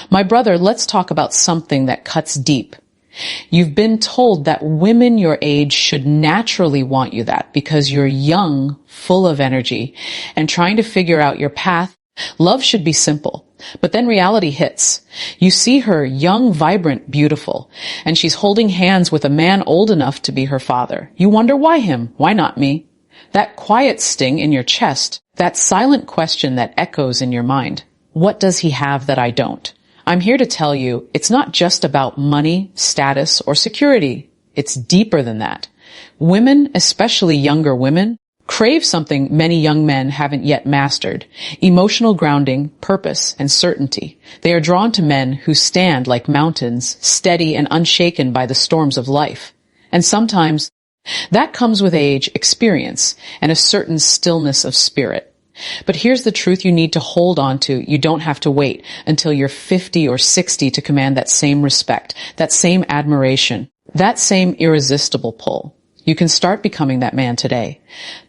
My brother, let's talk about something that cuts deep. You've been told that women your age should naturally want you that because you're young, full of energy, and trying to figure out your path. Love should be simple. But then reality hits. You see her young, vibrant, beautiful, and she's holding hands with a man old enough to be her father. You wonder why him? Why not me? That quiet sting in your chest, that silent question that echoes in your mind. What does he have that I don't? I'm here to tell you, it's not just about money, status, or security. It's deeper than that. Women, especially younger women, crave something many young men haven't yet mastered: emotional grounding, purpose, and certainty. They are drawn to men who stand like mountains, steady and unshaken by the storms of life. And sometimes that comes with age, experience, and a certain stillness of spirit. But here's the truth you need to hold on to. You don't have to wait until you're 50 or 60 to command that same respect, that same admiration, that same irresistible pull. You can start becoming that man today.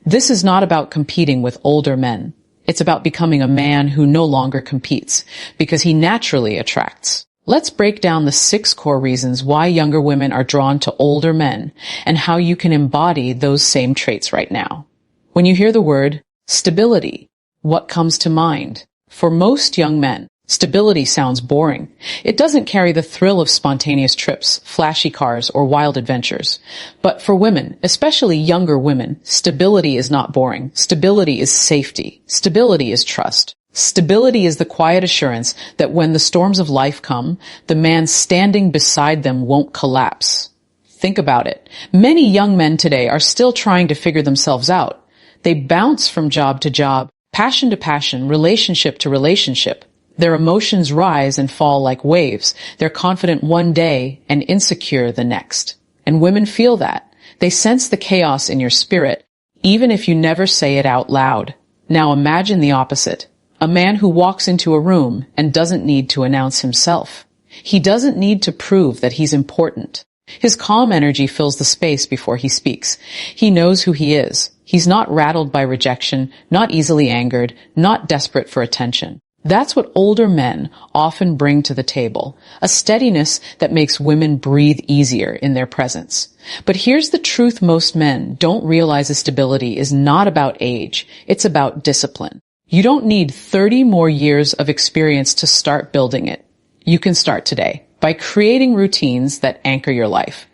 This is not about competing with older men. It's about becoming a man who no longer competes because he naturally attracts. Let's break down the 6 core reasons why younger women are drawn to older men and how you can embody those same traits right now. When you hear the word stability, what comes to mind? For most young men, stability sounds boring. It doesn't carry the thrill of spontaneous trips, flashy cars, or wild adventures. But for women, especially younger women, stability is not boring. Stability is safety. Stability is trust. Stability is the quiet assurance that when the storms of life come, the man standing beside them won't collapse. Think about it. Many young men today are still trying to figure themselves out. They bounce from job to job, passion to passion, relationship to relationship. Their emotions rise and fall like waves. They're confident one day and insecure the next. And women feel that. They sense the chaos in your spirit, even if you never say it out loud. Now imagine the opposite. A man who walks into a room and doesn't need to announce himself. He doesn't need to prove that he's important. His calm energy fills the space before he speaks. He knows who he is. He's not rattled by rejection, not easily angered, not desperate for attention. That's what older men often bring to the table, a steadiness that makes women breathe easier in their presence. But here's the truth: most men don't realize that stability is not about age. It's about discipline. You don't need 30 more years of experience to start building it. You can start today by creating routines that anchor your life,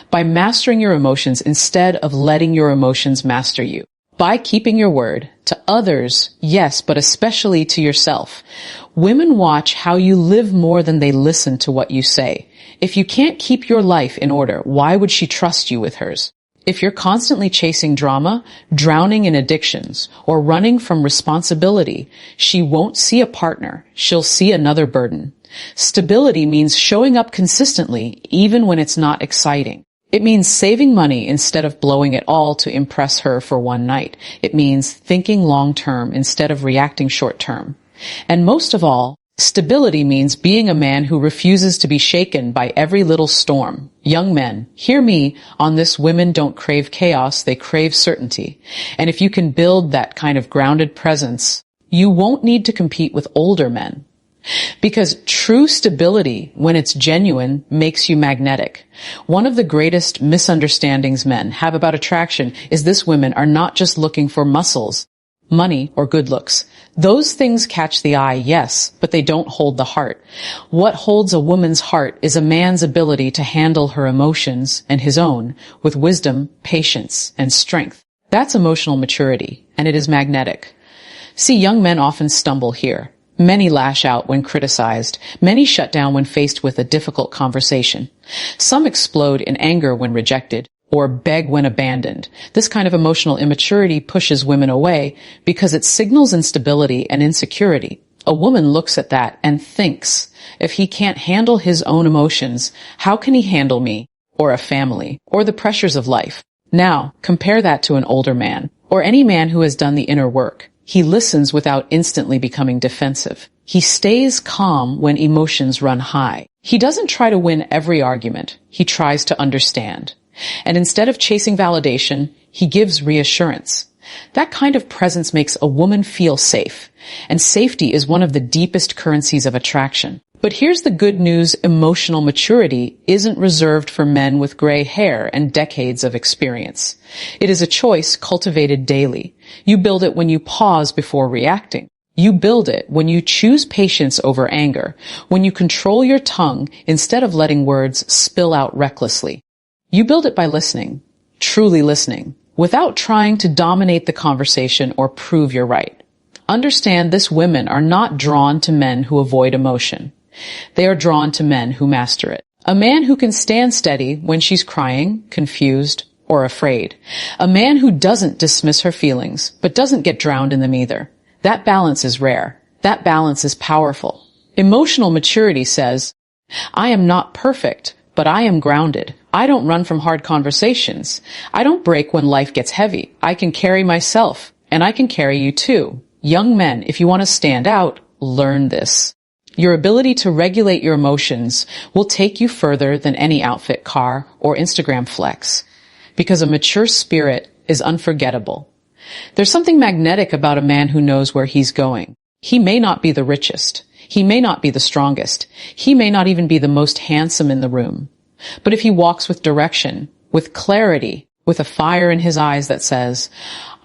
by mastering your emotions instead of letting your emotions master you, by keeping your word to others, yes, but especially to yourself. Women watch how you live more than they listen to what you say. If you can't keep your life in order, why would she trust you with hers? If you're constantly chasing drama, drowning in addictions, or running from responsibility, she won't see a partner. She'll see another burden. Stability means showing up consistently, even when it's not exciting. It means saving money instead of blowing it all to impress her for one night. It means thinking long-term instead of reacting short-term. And most of all, stability means being a man who refuses to be shaken by every little storm. Young men, hear me on this: women don't crave chaos, they crave certainty. And if you can build that kind of grounded presence, you won't need to compete with older men. Because true stability, when it's genuine, makes you magnetic. One of the greatest misunderstandings men have about attraction is this: women are not just looking for muscles, money, or good looks. Those things catch the eye, yes, but they don't hold the heart. What holds a woman's heart is a man's ability to handle her emotions and his own with wisdom, patience, and strength. That's emotional maturity, and it is magnetic. See, young men often stumble here. Many lash out when criticized. Many shut down when faced with a difficult conversation. Some explode in anger when rejected, or beg when abandoned. This kind of emotional immaturity pushes women away because it signals instability and insecurity. A woman looks at that and thinks, if he can't handle his own emotions, how can he handle me, or a family, or the pressures of life? Now, compare that to an older man, or any man who has done the inner work. He listens without instantly becoming defensive. He stays calm when emotions run high. He doesn't try to win every argument. He tries to understand. And instead of chasing validation, he gives reassurance. That kind of presence makes a woman feel safe. And safety is one of the deepest currencies of attraction. But here's the good news. Emotional maturity isn't reserved for men with gray hair and decades of experience. It is a choice cultivated daily. You build it when you pause before reacting. You build it when you choose patience over anger, when you control your tongue instead of letting words spill out recklessly. You build it by listening, truly listening, without trying to dominate the conversation or prove you're right. Understand this: women are not drawn to men who avoid emotion. They are drawn to men who master it. A man who can stand steady when she's crying, confused, or afraid. A man who doesn't dismiss her feelings, but doesn't get drowned in them either. That balance is rare. That balance is powerful. Emotional maturity says, I am not perfect, but I am grounded. I don't run from hard conversations. I don't break when life gets heavy. I can carry myself, and I can carry you too. Young men, if you want to stand out, learn this. Your ability to regulate your emotions will take you further than any outfit, car, or Instagram flex, because a mature spirit is unforgettable. There's something magnetic about a man who knows where he's going. He may not be the richest. He may not be the strongest. He may not even be the most handsome in the room. But if he walks with direction, with clarity, with a fire in his eyes that says,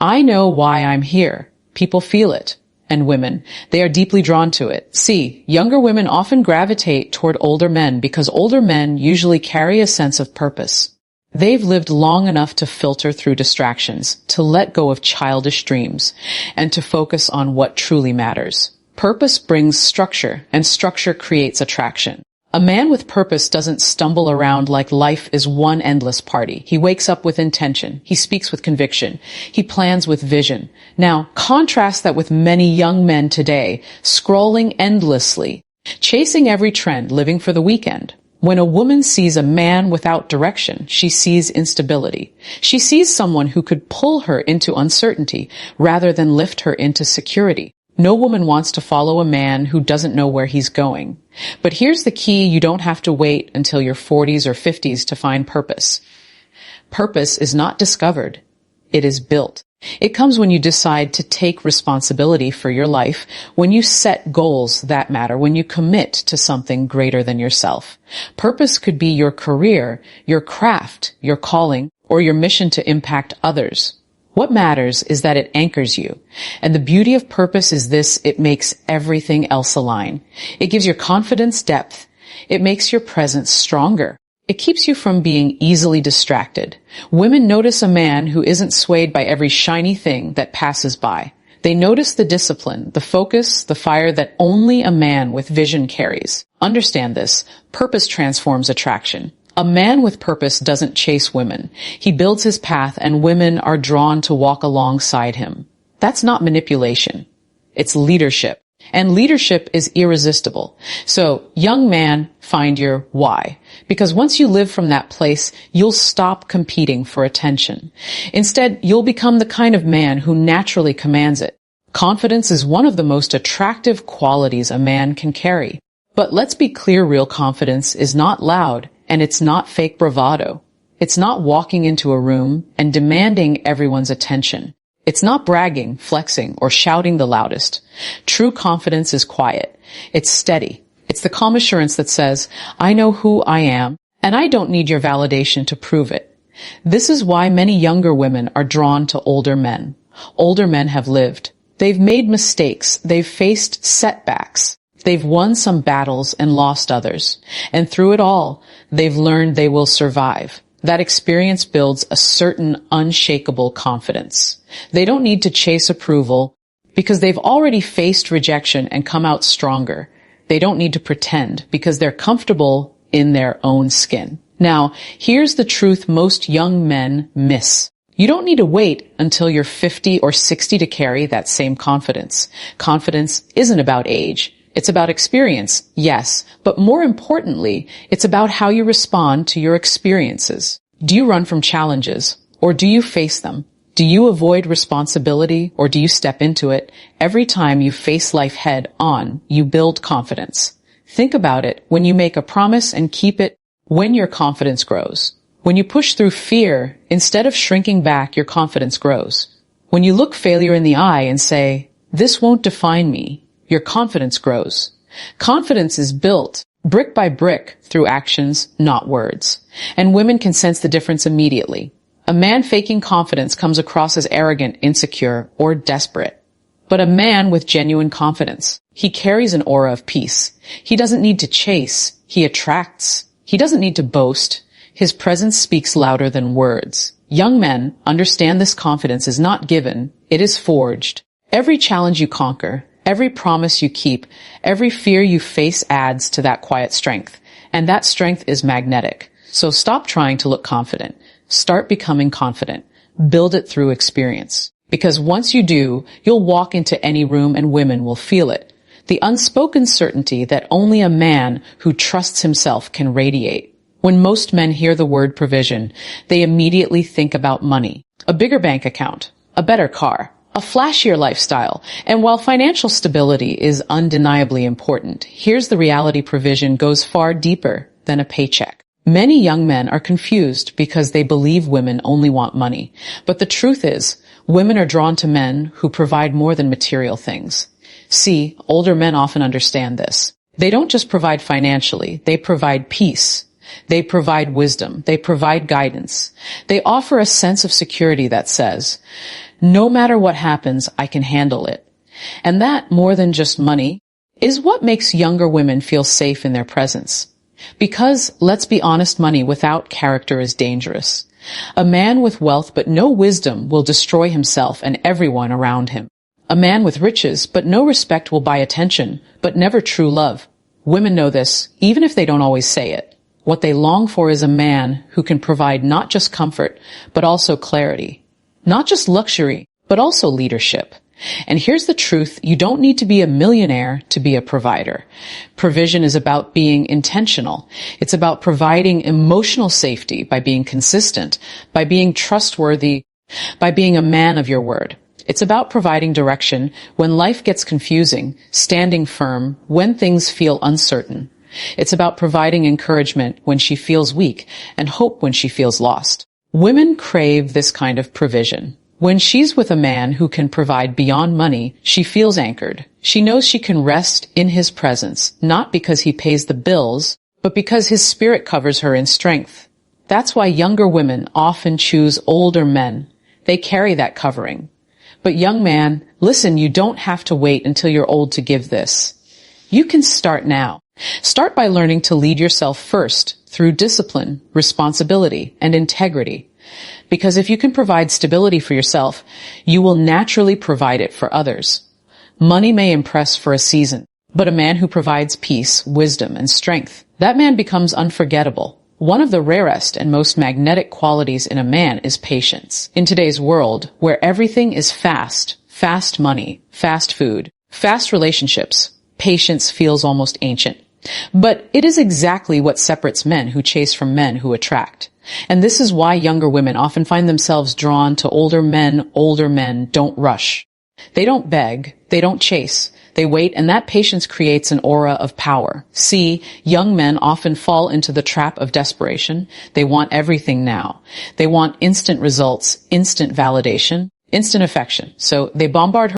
I know why I'm here, people feel it. And women, they are deeply drawn to it. See, younger women often gravitate toward older men because older men usually carry a sense of purpose. They've lived long enough to filter through distractions, to let go of childish dreams, and to focus on what truly matters. Purpose brings structure, and structure creates attraction. A man with purpose doesn't stumble around like life is one endless party. He wakes up with intention. He speaks with conviction. He plans with vision. Now, contrast that with many young men today, scrolling endlessly, chasing every trend, living for the weekend. When a woman sees a man without direction, she sees instability. She sees someone who could pull her into uncertainty rather than lift her into security. No woman wants to follow a man who doesn't know where he's going. But here's the key: you don't have to wait until your 40s or 50s to find purpose. Purpose is not discovered. It is built. It comes when you decide to take responsibility for your life, when you set goals that matter, when you commit to something greater than yourself. Purpose could be your career, your craft, your calling, or your mission to impact others. What matters is that it anchors you. And the beauty of purpose is this: it makes everything else align. It gives your confidence depth. It makes your presence stronger. It keeps you from being easily distracted. Women notice a man who isn't swayed by every shiny thing that passes by. They notice the discipline, the focus, the fire that only a man with vision carries. Understand this: purpose transforms attraction. A man with purpose doesn't chase women. He builds his path, and women are drawn to walk alongside him. That's not manipulation. It's leadership. And leadership is irresistible. So, young man, find your why. Because once you live from that place, you'll stop competing for attention. Instead, you'll become the kind of man who naturally commands it. Confidence is one of the most attractive qualities a man can carry. But let's be clear, real confidence is not loud, and it's not fake bravado. It's not walking into a room and demanding everyone's attention. It's not bragging, flexing, or shouting the loudest. True confidence is quiet. It's steady. It's the calm assurance that says, I know who I am, and I don't need your validation to prove it. This is why many younger women are drawn to older men. Older men have lived. They've made mistakes. They've faced setbacks. They've won some battles and lost others. And through it all, they've learned they will survive. That experience builds a certain unshakable confidence. They don't need to chase approval because they've already faced rejection and come out stronger. They don't need to pretend because they're comfortable in their own skin. Now, here's the truth most young men miss. You don't need to wait until you're 50 or 60 to carry that same confidence. Confidence isn't about age. It's about experience, yes, but more importantly, it's about how you respond to your experiences. Do you run from challenges, or do you face them? Do you avoid responsibility, or do you step into it? Every time you face life head on, you build confidence. Think about it: when you make a promise and keep it, when your confidence grows. When you push through fear, instead of shrinking back, your confidence grows. When you look failure in the eye and say, this won't define me, your confidence grows. Confidence is built brick by brick through actions, not words. And women can sense the difference immediately. A man faking confidence comes across as arrogant, insecure, or desperate. But a man with genuine confidence, he carries an aura of peace. He doesn't need to chase. He attracts. He doesn't need to boast. His presence speaks louder than words. Young men understand this confidence is not given. It is forged. Every challenge you conquer, every promise you keep, every fear you face adds to that quiet strength. And that strength is magnetic. So stop trying to look confident. Start becoming confident. Build it through experience. Because once you do, you'll walk into any room and women will feel it. The unspoken certainty that only a man who trusts himself can radiate. When most men hear the word provision, they immediately think about money, a bigger bank account, a better car, a flashier lifestyle. And while financial stability is undeniably important, here's the reality: provision goes far deeper than a paycheck. Many young men are confused because they believe women only want money. But the truth is, women are drawn to men who provide more than material things. See, older men often understand this. They don't just provide financially, they provide peace. They provide wisdom. They provide guidance. They offer a sense of security that says, no matter what happens, I can handle it. And that, more than just money, is what makes younger women feel safe in their presence. Because, let's be honest, money without character is dangerous. A man with wealth but no wisdom will destroy himself and everyone around him. A man with riches but no respect will buy attention, but never true love. Women know this, even if they don't always say it. What they long for is a man who can provide not just comfort, but also clarity. Not just luxury, but also leadership. And here's the truth: you don't need to be a millionaire to be a provider. Provision is about being intentional. It's about providing emotional safety by being consistent, by being trustworthy, by being a man of your word. It's about providing direction when life gets confusing, standing firm when things feel uncertain. It's about providing encouragement when she feels weak and hope when she feels lost. Women crave this kind of provision. When she's with a man who can provide beyond money, she feels anchored. She knows she can rest in his presence, not because he pays the bills, but because his spirit covers her in strength. That's why younger women often choose older men. They carry that covering. But young man, listen, you don't have to wait until you're old to give this. You can start now. Start by learning to lead yourself first through discipline, responsibility, and integrity. Because if you can provide stability for yourself, you will naturally provide it for others. Money may impress for a season, but a man who provides peace, wisdom, and strength, that man becomes unforgettable. One of the rarest and most magnetic qualities in a man is patience. In today's world, where everything is fast, fast money, fast food, fast relationships, patience feels almost ancient. But it is exactly what separates men who chase from men who attract. And this is why younger women often find themselves drawn to older men. Older men don't rush. They don't beg. They don't chase. They wait, and that patience creates an aura of power. See, young men often fall into the trap of desperation. They want everything now. They want instant results, instant validation, instant affection. So they bombard her